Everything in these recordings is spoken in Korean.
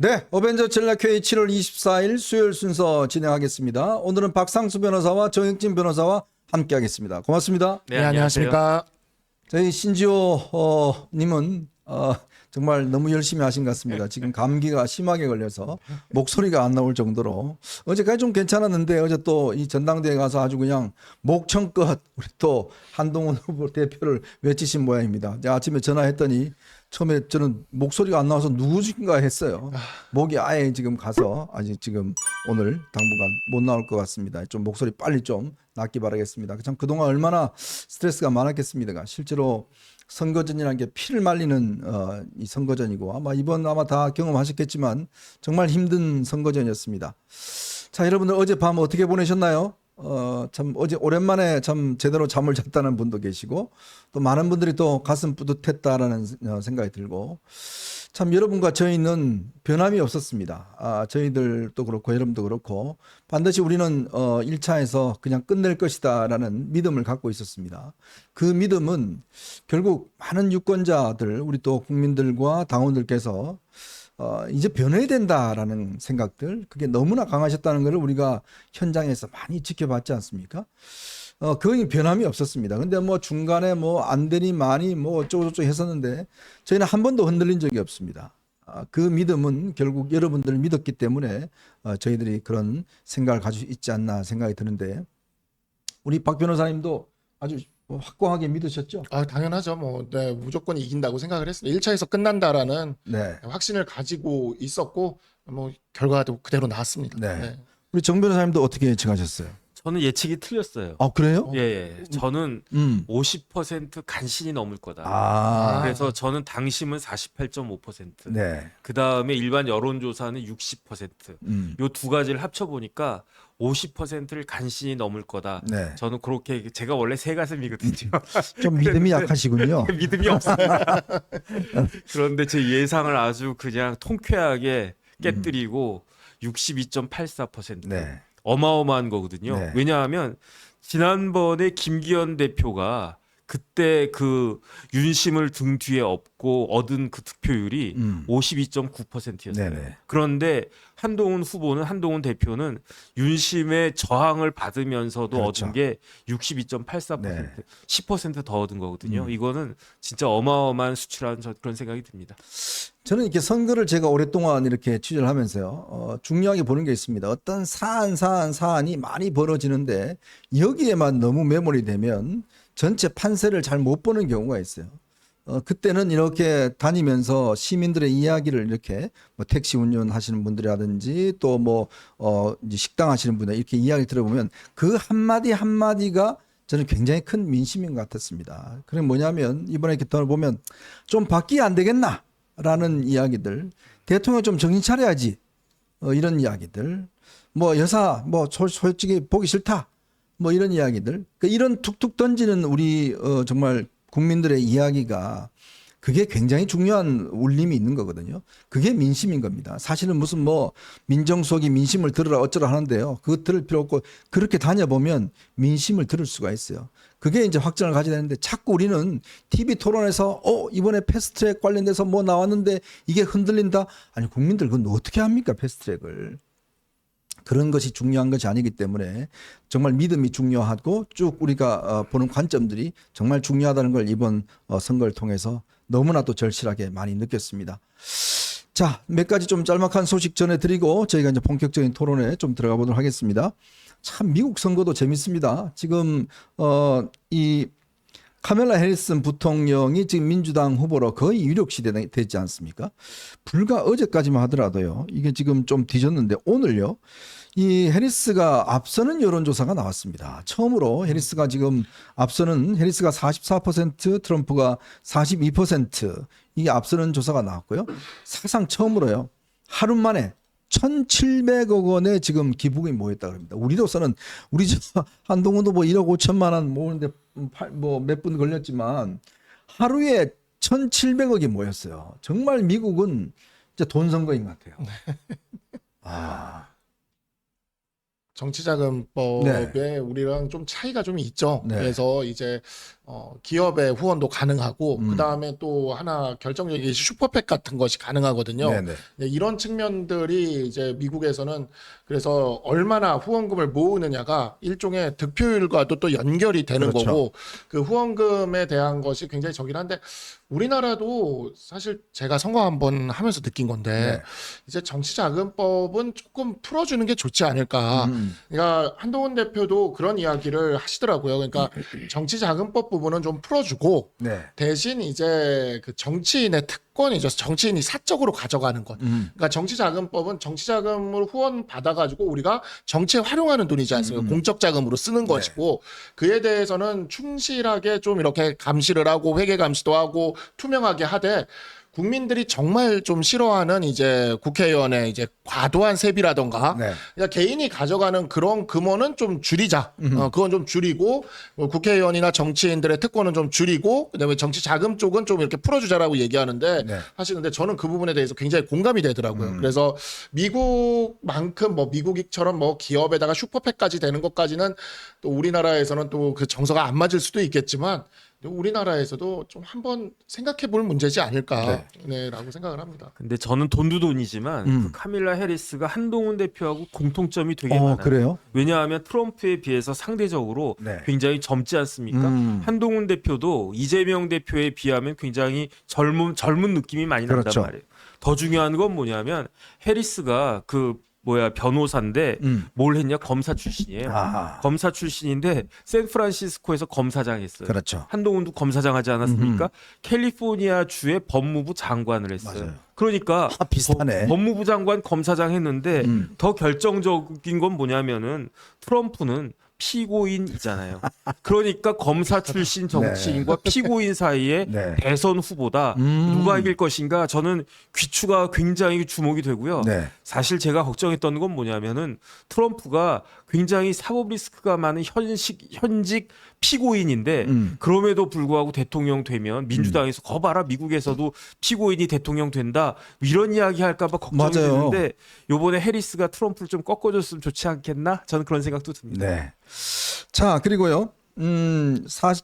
네, 어벤져 전략회의 7월 24일 수요일 순서 진행하겠습니다. 오늘은 박상수 변호사와 정혁진 변호사와 함께하겠습니다. 고맙습니다. 네, 안녕하십니까. 저희 신지호 님은 정말 너무 열심히 하신 것 같습니다. 지금 감기가 심하게 걸려서 목소리가 안 나올 정도로 어제까지 좀 괜찮았는데 어제 또 이 전당대회 가서 아주 그냥 목청껏 우리 또 한동훈 후보 대표를 외치신 모양입니다. 아침에 전화했더니 처음에 저는 목소리가 안 나와서 누구신가 했어요. 목이 아예 지금 가서 아직 지금 오늘 당분간 못 나올 것 같습니다. 좀 목소리 빨리 좀 낫기 바라겠습니다. 참 그동안 얼마나 스트레스가 많았겠습니까. 실제로 선거전이라는 게 피를 말리는 이 선거전이고 아마 이번 다 경험하셨겠지만 정말 힘든 선거전이었습니다. 자, 여러분들 어젯밤 어떻게 보내셨나요? 참 어제 오랜만에 참 제대로 잠을 잤다는 분도 계시고 또 많은 분들이 또 가슴 뿌듯했다라는 생각이 들고 참 여러분과 저희는 변함이 없었습니다. 저희들도 그렇고 여러분도 그렇고 반드시 우리는 1차에서 그냥 끝낼 것이다라는 믿음을 갖고 있었습니다. 그 믿음은 결국 많은 유권자들 우리 또 국민들과 당원들께서 이제 변해야 된다라는 생각들 그게 너무나 강하셨다는 것을 우리가 현장에서 많이 지켜봤지 않습니까? 거의 변함이 없었습니다. 근데 뭐 중간에 뭐 안 되니 많이 뭐 어쩌고저쩌고 했었는데 저희는 한 번도 흔들린 적이 없습니다. 그 믿음은 결국 여러분들을 믿었기 때문에 저희들이 그런 생각을 가지고 있지 않나 생각이 드는데 우리 박 변호사님도 아주 확고하게 믿으셨죠? 당연하죠. 네, 무조건 이긴다고 생각을 했습니다. 1차에서 끝난다라는 네. 확신을 가지고 있었고 결과도 그대로 나왔습니다. 네. 네. 우리 정 변호사님도 어떻게 예측하셨어요? 저는 예측이 틀렸어요. 그래요? 예. 저는 50% 간신히 넘을 거다. 그래서 저는 당심은 48.5%. 네. 그다음에 일반 여론조사는 60%. 요 두 가지를 합쳐 보니까 50%를 간신히 넘을 거다. 네. 저는 그렇게 제가 원래 새 가슴이거든요. 좀 믿음이 약하시군요. 믿음이 없습니다. 그런데 제 예상을 아주 그냥 통쾌하게 깨뜨리고 62.84%. 네. 어마어마한 거거든요. 네. 왜냐하면 지난번에 김기현 대표가 그때 그 윤심을 등 뒤에 업고 얻은 그 득표율이 52.9%였어요. 네네. 그런데 한동훈 대표는 윤심의 저항을 받으면서도 그렇죠. 얻은 게 62.84%, 네. 10%더 얻은 거거든요. 이거는 진짜 어마어마한 수치라는 그런 생각이 듭니다. 저는 이렇게 선거를 제가 오랫동안 이렇게 취재를 하면서요, 중요하게 보는 게 있습니다. 어떤 사안이 많이 벌어지는데 여기에만 너무 매몰이 되면 전체 판세를 잘 못 보는 경우가 있어요. 그때는 이렇게 다니면서 시민들의 이야기를 이렇게 뭐 택시 운전하시는 분들이라든지 또 뭐 이제 식당 하시는 분들 이렇게 이야기 들어보면 그 한마디 한마디가 저는 굉장히 큰 민심인 것 같았습니다. 그게 뭐냐면 이번에 이렇게 보면 좀 바뀌 안 되겠나? 라는 이야기들, 대통령 좀 정신 차려야지, 이런 이야기들, 뭐 여사 뭐 솔직히 보기 싫다, 뭐 이런 이야기들, 이런 툭툭 던지는 우리 정말 국민들의 이야기가 그게 굉장히 중요한 울림이 있는 거거든요. 그게 민심인 겁니다. 사실은 무슨 뭐 민정수석이 민심을 들으라 어쩌라 하는데요. 그거 들을 필요 없고 그렇게 다녀보면 민심을 들을 수가 있어요. 그게 이제 확정을 가져야 되는데 자꾸 우리는 TV 토론에서 이번에 패스트트랙 관련돼서 뭐 나왔는데 이게 흔들린다. 아니 국민들 그건 어떻게 합니까 패스트트랙을. 그런 것이 중요한 것이 아니기 때문에 정말 믿음이 중요하고 쭉 우리가 보는 관점들이 정말 중요하다는 걸 이번 선거를 통해서 너무나 또 절실하게 많이 느꼈습니다. 자, 몇 가지 좀 짤막한 소식 전해드리고 저희가 이제 본격적인 토론에 좀 들어가 보도록 하겠습니다. 참 미국 선거도 재밌습니다. 지금 이 카멜라 해리슨 부통령이 지금 민주당 후보로 거의 유력시 되지 않습니까? 불과 어제까지만 하더라도요. 이게 지금 좀 뒤졌는데 오늘요. 이 해리스가 앞서는 여론조사가 나왔습니다. 처음으로 해리스가 지금 앞서는 해리스가 44%, 트럼프가 42% 이게 앞서는 조사가 나왔고요. 사상 처음으로요. 하루 만에 1,700억 원의 지금 기부금이 모였다 그럽니다. 우리로서는 우리 한동훈도 뭐 1억 5천만 원 모으는데 뭐 몇 분 걸렸지만 하루에 1,700억이 모였어요. 정말 미국은 이제 돈 선거인 것 같아요. 정치자금법에 네. 우리랑 좀 차이가 좀 있죠. 네. 그래서 이제 기업의 후원도 가능하고 음. 그다음에 또 하나 결정적인 슈퍼팩 같은 것이 가능하거든요. 네네. 네, 이런 측면들이 이제 미국에서는 그래서 얼마나 후원금을 모으느냐가 일종의 득표율과도 또 연결이 되는 그렇죠. 거고 그 후원금에 대한 것이 굉장히 저긴 한데 우리나라도 사실 제가 선거 한번 하면서 느낀 건데 네. 이제 정치자금법은 조금 풀어주는 게 좋지 않을까. 그러니까 한동훈 대표도 그런 이야기를 하시더라고요. 그러니까 정치자금법 부분은 좀 풀어주고 네. 대신 이제 그 정치인의 특권이죠. 정치인이 사적으로 가져가는 것. 그러니까 정치자금법은 정치자금으로 후원 받아가지고 우리가 정치에 활용하는 돈이지 않습니까? 공적자금으로 쓰는 것이고 그에 대해서는 충실하게 좀 이렇게 감시를 하고 회계 감시도 하고 투명하게 하되 국민들이 정말 좀 싫어하는 이제 국회의원의 이제 과도한 세비라던가 네. 그러니까 개인이 가져가는 그런 금원은 좀 줄이자. 그건 좀 줄이고 국회의원이나 정치인들의 특권은 좀 줄이고 그다음에 정치 자금 쪽은 좀 이렇게 풀어주자라고 얘기하는데 네. 사실 근데 저는 그 부분에 대해서 굉장히 공감이 되더라고요. 그래서 미국만큼 뭐 미국처럼 뭐 기업에다가 슈퍼팩까지 되는 것까지는 또 우리나라에서는 또 그 정서가 안 맞을 수도 있겠지만 우리나라에서도 좀 한번 생각해 볼 문제지 않을까라고 생각을 합니다. 근데 저는 돈도 돈이지만 그 카밀라 해리스가 한동훈 대표하고 공통점이 되게 많아요. 그래요? 왜냐하면 트럼프에 비해서 상대적으로 네. 굉장히 젊지 않습니까? 한동훈 대표도 이재명 대표에 비하면 굉장히 젊은 느낌이 많이 난단 그렇죠. 말이에요. 더 중요한 건 뭐냐면 해리스가 변호사인데 뭘 했냐? 검사 출신이에요. 아하. 검사 출신인데 샌프란시스코에서 검사장 했어요. 그렇죠. 한동훈도 검사장 하지 않았습니까? 캘리포니아 주의 법무부 장관을 했어요. 맞아요. 그러니까 비슷하네. 법무부 장관 검사장 했는데 더 결정적인 건 뭐냐면은 트럼프는 피고인이잖아요. 그러니까 검사 출신 정치인과 피고인 사이에 네. 대선 후보다 누가 이길 것인가 저는 귀추가 굉장히 주목이 되고요. 네. 사실 제가 걱정했던 건 뭐냐면은 트럼프가 굉장히 사법 리스크가 많은 현직 피고인인데 그럼에도 불구하고 대통령 되면 민주당에서 거봐라 미국에서도 피고인이 대통령 된다 이런 이야기 할까봐 걱정이 맞아요. 되는데 요번에 해리스가 트럼프를 좀 꺾어줬으면 좋지 않겠나 저는 그런 생각도 듭니다. 네. 자, 그리고요.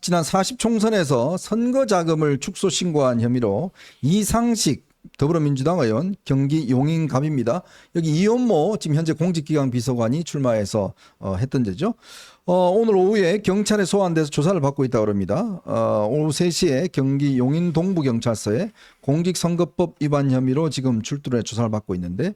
지난 40 총선에서 선거 자금을 축소 신고한 혐의로 이상식 더불어민주당 의원 경기 용인갑입니다. 여기 이원모 지금 현재 공직기강 비서관이 출마해서 했던 데죠. 오늘 오후에 경찰에 소환돼서 조사를 받고 있다고 합니다. 오후 3시에 경기 용인 동부경찰서에 공직선거법 위반 혐의로 지금 출두해 조사를 받고 있는데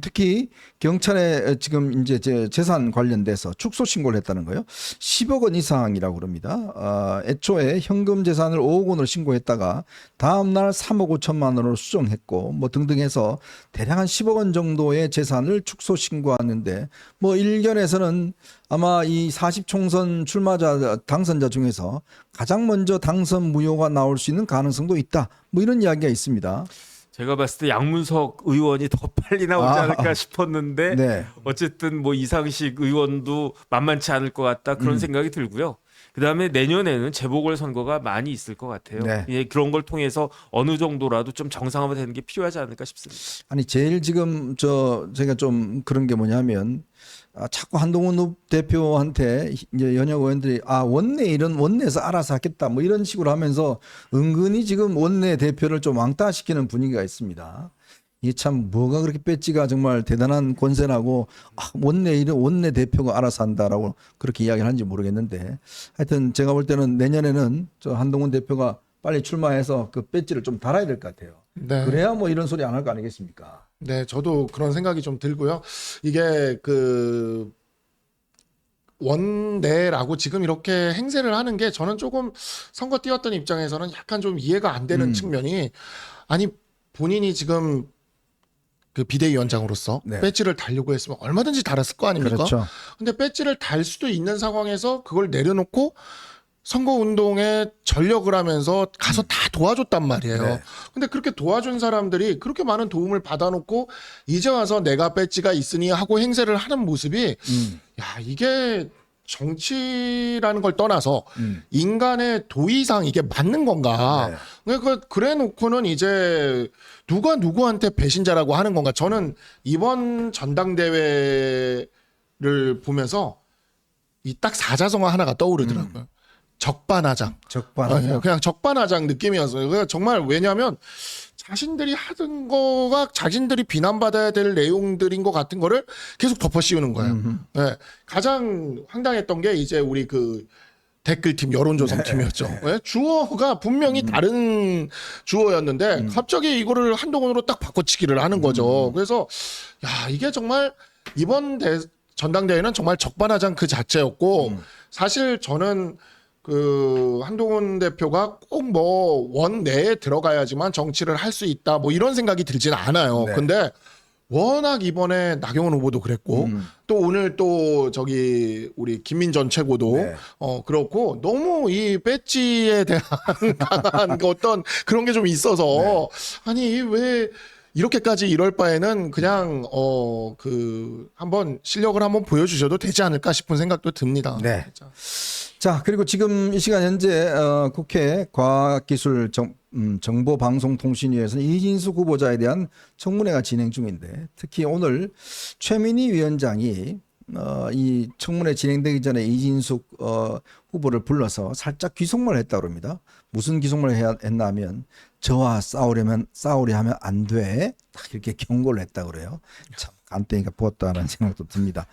특히 경찰에 지금 이제 재산 관련돼서 축소 신고를 했다는 거예요. 10억 원 이상이라고 그럽니다. 애초에 현금 재산을 5억 원으로 신고했다가 다음 날 3억 5천만 원으로 수정했고 뭐 등등 해서 대략 한 10억 원 정도의 재산을 축소 신고하는데 뭐 일견에서는 아마 이 40 총선 출마자 당선자 중에서 가장 먼저 당선 무효가 나올 수 있는 가능성도 있다. 뭐 이런 이야기가 있습니다. 제가 봤을 때 양문석 의원이 더 빨리 나오지 않을까 싶었는데 네. 어쨌든 뭐 이상식 의원도 만만치 않을 것 같다 그런 생각이 들고요. 그다음에 내년에는 재보궐선거가 많이 있을 것 같아요. 네. 예, 그런 걸 통해서 어느 정도라도 좀 정상화되는 게 필요하지 않을까 싶습니다. 아니 제일 지금 제가 좀 그런 게 뭐냐면 자꾸 한동훈 대표한테 이제 연역 의원들이 원내에서 알아서 하겠다 뭐 이런 식으로 하면서 은근히 지금 원내 대표를 좀 왕따시키는 분위기가 있습니다. 이게 참 뭐가 그렇게 배지가 정말 대단한 권세나고 원내 대표가 알아서 한다라고 그렇게 이야기를 하는지 모르겠는데 하여튼 제가 볼 때는 내년에는 저 한동훈 대표가 빨리 출마해서 그 배지를 좀 달아야 될 것 같아요. 네. 그래야 뭐 이런 소리 안 할 거 아니겠습니까? 네, 저도 그런 생각이 좀 들고요. 이게 그 원내라고 지금 이렇게 행세를 하는 게 저는 조금 선거 뛰었던 입장에서는 약간 좀 이해가 안 되는 측면이 아니 본인이 지금 그 비대위원장으로서 네. 배지를 달려고 했으면 얼마든지 달았을 거 아닙니까? 그렇죠. 근데 배지를 달 수도 있는 상황에서 그걸 내려놓고 선거운동에 전력을 하면서 가서 다 도와줬단 말이에요. 네. 근데 그렇게 도와준 사람들이 그렇게 많은 도움을 받아놓고 이제 와서 내가 배지가 있으니 하고 행세를 하는 모습이 야 이게 정치라는 걸 떠나서 인간의 도의상 이게 맞는 건가? 네. 그러니까 그래 놓고는 이제 누가 누구한테 배신자라고 하는 건가? 저는 이번 전당대회를 보면서 이 딱 사자성어 하나가 떠오르더라고요. 적반하장. 그냥 적반하장 느낌이었어요. 그러니까 정말 왜냐하면 자신들이 하던 거가 자신들이 비난받아야 될 내용들인 것 같은 거를 계속 덮어 씌우는 거예요. 네. 가장 황당했던 게 이제 우리 그 댓글팀 여론조사팀이었죠. 네. 주어가 분명히 다른 주어였는데 갑자기 이거를 한동훈으로 딱 바꿔치기를 하는 거죠. 그래서 야, 이게 정말 이번 전당대회는 정말 적반하장 그 자체였고 사실 저는 그 한동훈 대표가 꼭 뭐 원 내에 들어가야지만 정치를 할 수 있다 뭐 이런 생각이 들지는 않아요. 네. 근데 워낙 이번에 나경원 후보도 그랬고 또 오늘 또 저기 우리 김민전 최고도 네. 그렇고 너무 이 배지에 대한 강한 어떤 그런 게 좀 있어서 아니 왜 이렇게까지 이럴 바에는 그냥 그 한번 실력을 한번 보여주셔도 되지 않을까 싶은 생각도 듭니다. 네. 진짜. 자, 그리고 지금 이 시간 현재 국회 과학기술정보방송통신위에서는 이진숙 후보자에 대한 청문회가 진행 중인데 특히 오늘 최민희 위원장이 이 청문회 진행되기 전에 이진숙 후보를 불러서 살짝 귀속말을 했다고 합니다. 무슨 귀속말을 했나 하면 저와 싸우려 하면 안 돼. 딱 이렇게 경고를 했다고 그래요. 참 간땡이가 부었다는 생각도 듭니다.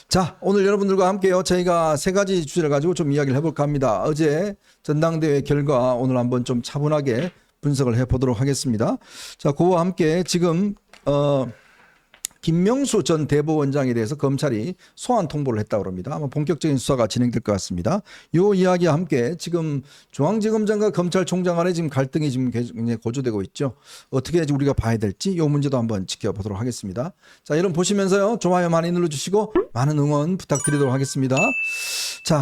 자, 오늘 여러분들과 함께요. 저희가 세 가지 주제를 가지고 좀 이야기를 해볼까 합니다. 어제 전당대회 결과 오늘 한번 좀 차분하게 분석을 해보도록 하겠습니다. 자, 그와 함께 지금 김명수 전 대법원장에 대해서 검찰이 소환 통보를 했다고 합니다. 아마 본격적인 수사가 진행될 것 같습니다. 이 이야기와 함께 지금 중앙지검장과 검찰총장 간에 지금 갈등이 지금 굉장히 고조되고 있죠. 어떻게 우리가 봐야 될지 이 문제도 한번 지켜보도록 하겠습니다. 자, 여러분 보시면서요. 좋아요 많이 눌러주시고 많은 응원 부탁드리도록 하겠습니다. 자.